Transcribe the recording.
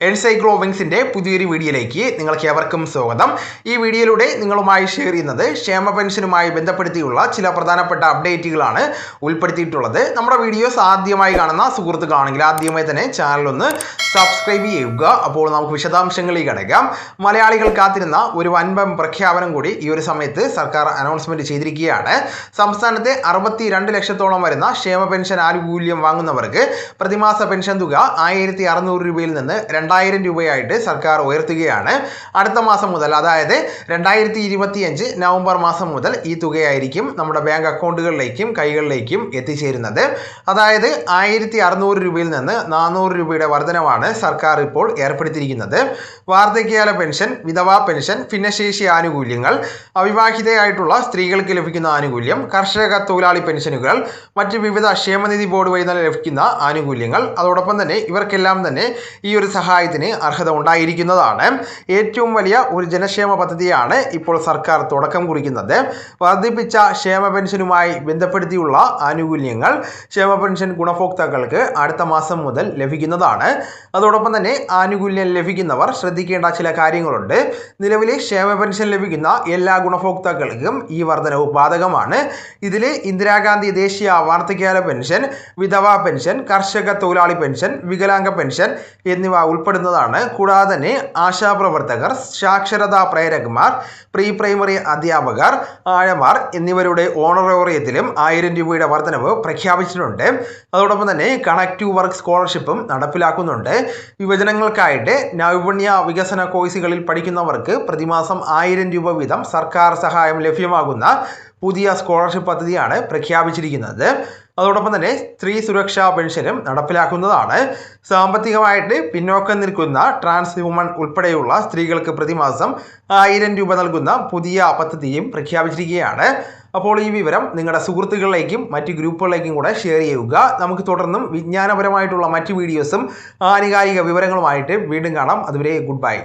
എൻസൈക്ലോവിങ്സിൻ്റെ പുതിയൊരു വീഡിയോയിലേക്ക് നിങ്ങൾക്ക് ഏവർക്കും സ്വാഗതം. ഈ വീഡിയോയിലൂടെ നിങ്ങളുമായി ഷെയർ ചെയ്യുന്നത് ക്ഷേമ പെൻഷനുമായി ബന്ധപ്പെടുത്തിയുള്ള ചില പ്രധാനപ്പെട്ട അപ്ഡേറ്റുകളാണ് ഉൾപ്പെടുത്തിയിട്ടുള്ളത്. നമ്മുടെ വീഡിയോസ് ആദ്യമായി കാണുന്ന സുഹൃത്തുക്കളാണെങ്കിൽ ആദ്യമായി തന്നെ ചാനലൊന്ന് സബ്സ്ക്രൈബ് ചെയ്യുക. അപ്പോൾ നമുക്ക് വിശദാംശങ്ങളിലേക്ക് കടക്കാം. മലയാളികൾ കാത്തിരുന്ന ഒരു വൻപം പ്രഖ്യാപനം കൂടി ഈ ഒരു സമയത്ത് സർക്കാർ അനൗൺസ്മെന്റ് ചെയ്തിരിക്കുകയാണ്. സംസ്ഥാനത്തെ 62 ലക്ഷത്തോളം വരുന്ന ക്ഷേമ പെൻഷൻ ആനുകൂല്യം വാങ്ങുന്നവർക്ക് പ്രതിമാസ പെൻഷൻ തുക 1600 രൂപയിൽ നിന്ന് 2000 രൂപയായിട്ട് സർക്കാർ ഉയർത്തുകയാണ്. അടുത്ത മാസം മുതൽ, അതായത് 2025 നവംബർ മാസം മുതൽ ഈ തുകയായിരിക്കും നമ്മുടെ ബാങ്ക് അക്കൗണ്ടുകളിലേക്കും കൈകളിലേക്കും എത്തിച്ചേരുന്നത്. അതായത് 1600 രൂപയിൽ നിന്ന് 400 രൂപയുടെ വർധനവാണ് സർക്കാർ ഇപ്പോൾ ഏർപ്പെടുത്തിയിരിക്കുന്നത്. വാർദ്ധക്യകാല പെൻഷൻ, വിധവാ പെൻഷൻ, ഭിന്നശേഷി ആനുകൂല്യങ്ങൾ, അവിവാഹിതയായിട്ടുള്ള സ്ത്രീകൾക്ക് ലഭിക്കുന്ന ആനുകൂല്യം, കർഷക തൊഴിലാളി പെൻഷനുകൾ, മറ്റ് വിവിധ ക്ഷേമനിധി ബോർഡ് വഴി ലഭിക്കുന്ന ആനുകൂല്യങ്ങൾ, അതോടൊപ്പം തന്നെ ഇവർക്കെല്ലാം തന്നെ ഈ ഒരു സഹായത്തിന് അർഹത ഉണ്ടായിരിക്കുന്നതാണ്. ഏറ്റവും വലിയ ഒരു ജനക്ഷേമ പദ്ധതിയാണ് ഇപ്പോൾ സർക്കാർ തുടക്കം കുറിക്കുന്നത്. വർദ്ധിപ്പിച്ച ക്ഷേമ പെൻഷനുമായി ബന്ധപ്പെടുത്തിയുള്ള ആനുകൂല്യങ്ങൾ ക്ഷേമ പെൻഷൻ ഗുണഭോക്താക്കൾക്ക് അടുത്ത മാസം മുതൽ ലഭിക്കുന്നതാണ്. അതോടൊപ്പം തന്നെ ആനുകൂല്യം ലഭിക്കുന്നവർ ശ്രദ്ധിക്കേണ്ട ചില കാര്യങ്ങളുണ്ട്. നിലവിലെ ക്ഷേമ പെൻഷൻ ലഭിക്കുന്ന എല്ലാ ഗുണഭോക്താക്കൾക്കും ഈ വർധനവ് ബാധകമാണ്. ഇതിൽ ഇന്ദിരാഗാന്ധി ദേശീയ വാർദ്ധക്യകാല പെൻഷൻ, വിധവാ പെൻഷൻ, കർഷക തൊഴിലാളി പെൻഷൻ, വികലാംഗ പെൻഷൻ എന്നിവ ഉൾപ്പെടുന്നതാണ്. കൂടാതെ തന്നെ ആശാപ്രവർത്തകർ, സാക്ഷരതാ പ്രേരകന്മാർ, പ്രീ പ്രൈമറി അധ്യാപകർ, ആഴമാർ എന്നിവരുടെ ഓണറേറിയത്തിലും 1000 രൂപയുടെ വർധനവ് പ്രഖ്യാപിച്ചിട്ടുണ്ട്. അതോടൊപ്പം തന്നെ കണക്ട് ടു വർക്ക് സ്കോളർഷിപ്പും നടപ്പിലാക്കുന്നുണ്ട്. യുവജനങ്ങൾക്കായിട്ട് നൈപുണ്യ വികസന കോഴ്സുകളിൽ പഠിക്കുന്നവർക്ക് പ്രതിമാസം 1000 രൂപ വീതം സർക്കാർ സഹായം ലഭ്യമാകുന്ന പുതിയ സ്കോളർഷിപ്പ് പദ്ധതിയാണ് പ്രഖ്യാപിച്ചിരിക്കുന്നത്. അതോടൊപ്പം തന്നെ സ്ത്രീ സുരക്ഷാ പെൻഷനും നടപ്പിലാക്കുന്നതാണ്. സാമ്പത്തികമായിട്ട് പിന്നോക്കം നിൽക്കുന്ന ട്രാൻസ് ഹ്യൂമൻ ഉൾപ്പെടെയുള്ള സ്ത്രീകൾക്ക് പ്രതിമാസം 1000 രൂപ നൽകുന്ന പുതിയ പദ്ധതിയും പ്രഖ്യാപിച്ചിരിക്കുകയാണ്. അപ്പോൾ ഈ വിവരം നിങ്ങളുടെ സുഹൃത്തുക്കളിലേക്കും മറ്റ് ഗ്രൂപ്പുകളിലേക്കും കൂടെ ഷെയർ ചെയ്യുക. നമുക്ക് തുടർന്നും വിജ്ഞാനപരമായിട്ടുള്ള മറ്റ് വീഡിയോസും ആനുകാലിക വിവരങ്ങളുമായിട്ട് വീണ്ടും കാണാം. അതുവരെ ഗുഡ് ബൈ.